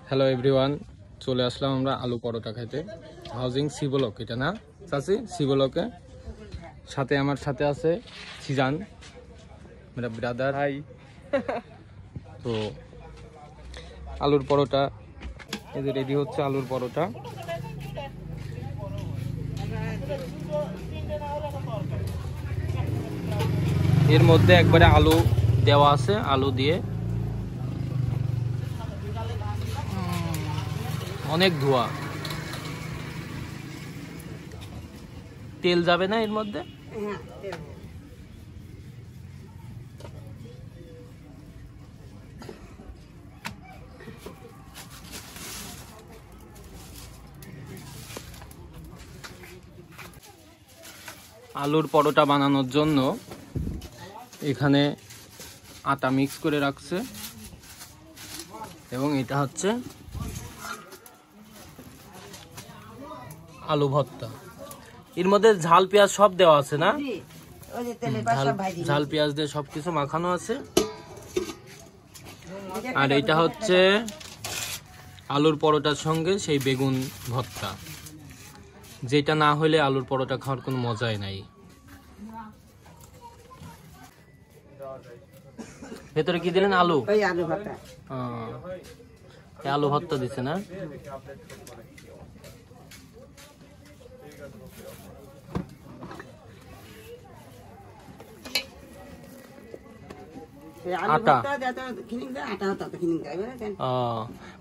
Hello everyone, চলে আসলাম আমরা আলু পরোটা খেতে। হাউজিং সি ব্লক, এটা না চাচি? সি ব্লকে সাথে আমার সাথে আছে সিজান, মেরা ব্রাদার। হাই। তো আলুর পরোটা এদের রেডি হচ্ছে। আলুর পরোটা এর মধ্যে একবারে আলু দেওয়া আছে, আলু দিয়ে অনেক ধোয়া, তেল যাবে না এর মধ্যে। আলুর পরোটা বানানোর জন্য এখানে আটা মিক্স করে রাখছে এবং এটা হচ্ছে আলু ভর্তা। এর মধ্যে ঝাল পেঁয়াজ সব দেওয়া আছে না? ঝাল পেঁয়াজ দিয়ে সবকিছু মাখানো আছে। আর এটা হচ্ছে আলুর পরোটার সঙ্গে সেই বেগুন ভর্তা, যেটা না হলে আলুর পরোটা খাওয়ার কোনো মজাই নাই। ভেতরে কি দিলেন? আলু, আলু ভর্তা। আলু ভর্তা দিছে না?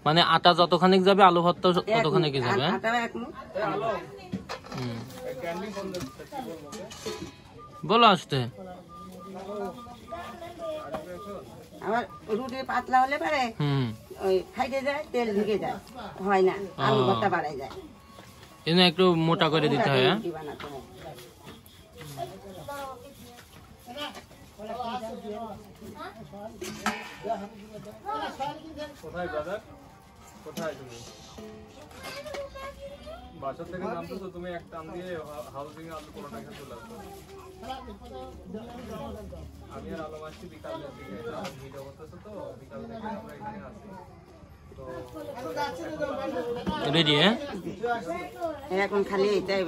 মানে আটা যতখানিক যাবে আলু ভর্তা ততখানিক যাবে। বলো আসতে। আবার রুটি পাতলা হলে পারে ওই ফাইটে যায়, তেল ঢুকে যায়, হয় না, আলু ভর্তা বাড়াই যায়। এনে একটু মোটা করে দিতে হয়। কোথায় ব্রাদার, কোথায় তুমি? বাসা থেকে নামতো তো তুমি এক টান দিয়ে হাউজিং আলু পরোটা খেতে চলে আসতো। আমি আর আলম আসছি বিকালের দিকে, ভিডিও করতেছে তো বিকাল থেকে আমরা এখানে আছি। রেডি? এখন খালি এটাই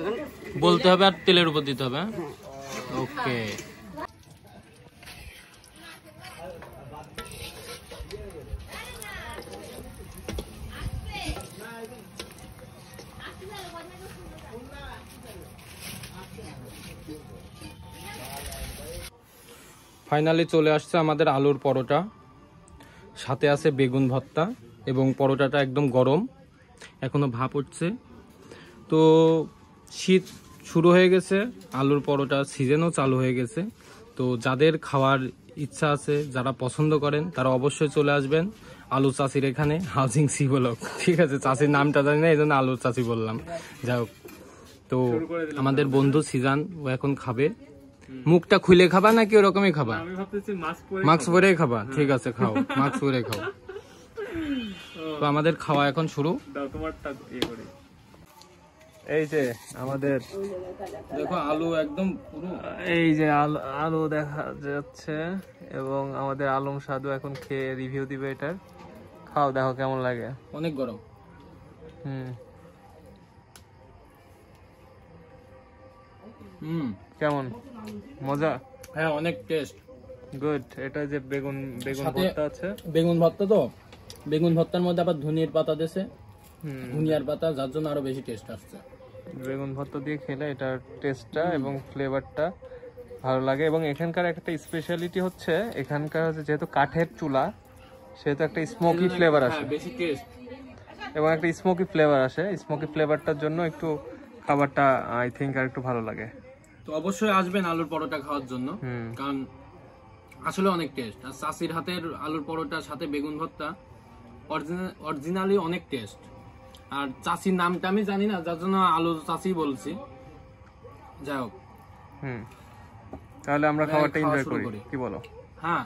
বলতে হবে আর তেলের উপর দিতে হবে। ওকে। ফাইনালি চলে আসছে আমাদের আলুর পরোটা, সাথে আছে বেগুন ভর্তা এবং পরোটাটা একদম গরম, এখনো ভাপ উঠছে। তো শীত শুরু হয়ে গেছে, আলুর পরোটা সিজনও চালু হয়ে গেছে। তো যাদের খাওয়ার ইচ্ছা আছে, যারা পছন্দ করেন, তারা অবশ্যই চলে আসবেন আলু চাচির এখানে, হাউজিং সি ব্লক। ঠিক আছে, চাচির নামটা জানি না, এই জন্য আলুর চাচি বললাম। যাই হোক, তো আমাদের বন্ধু সিজান ও এখন খাবে। মুখটা খুলে খাবা নাকি ওরকমই খাবা? মাস্ক পরে খাবা? ঠিক আছে, খাও, মাস্ক পরে খাও। তো আমাদের খাওয়া এখন শুরু। এই যে আমাদের দেখো আলু একদম পুরো, এই যে আলু দেখা যাচ্ছে এবং আমাদের আলম সাধু এখন খেয়ে রিভিউ দিবে এটার। খাও, দেখো কেমন লাগে। অনেক গরম। কেমন মজা? হ্যাঁ, অনেক টেস্ট, গুড। এটা যে বেগুন ভর্তা আছে, বেগুন ভর্তা, তো বেগুন ভর্তার মধ্যে আবার ধনিয়ার পাতা দিয়েছে, ধনিয়ার পাতা, যার জন্য আরো বেশি টেস্ট আসছে। বেগুন ভর্তা দিয়ে খেলে এটার টেস্টটা এবং ফ্লেভারটা ভালো লাগে। এবং এখানকার একটা স্পেশালিটি হচ্ছে, এখানকার হচ্ছে যেহেতু কাঠের চুলা, সেহেতু একটা স্মোকি ফ্লেভার আসে, বেশি টেস্ট এবং একটা স্মোকি ফ্লেভার আসে। স্মোকি ফ্লেভারটার জন্য একটু খাবারটা আই থিঙ্ক আর একটু ভালো লাগে। তো অবশ্যই আসবেন আলুর পরোটা খাওয়ার জন্য, কারণ আসলে অনেক টেস্ট। আর চাচির হাতের আলুর পরোটার সাথে বেগুন ভর্তা অরিজিনালি অনেক টেস্ট। আর চাচির নামটা আমি জানি না, যার জন্য আলু চাচি বলছি। যাই হোক, তাহলে আমরা খাবারটা এনজয় করি, কি বলো? হ্যাঁ।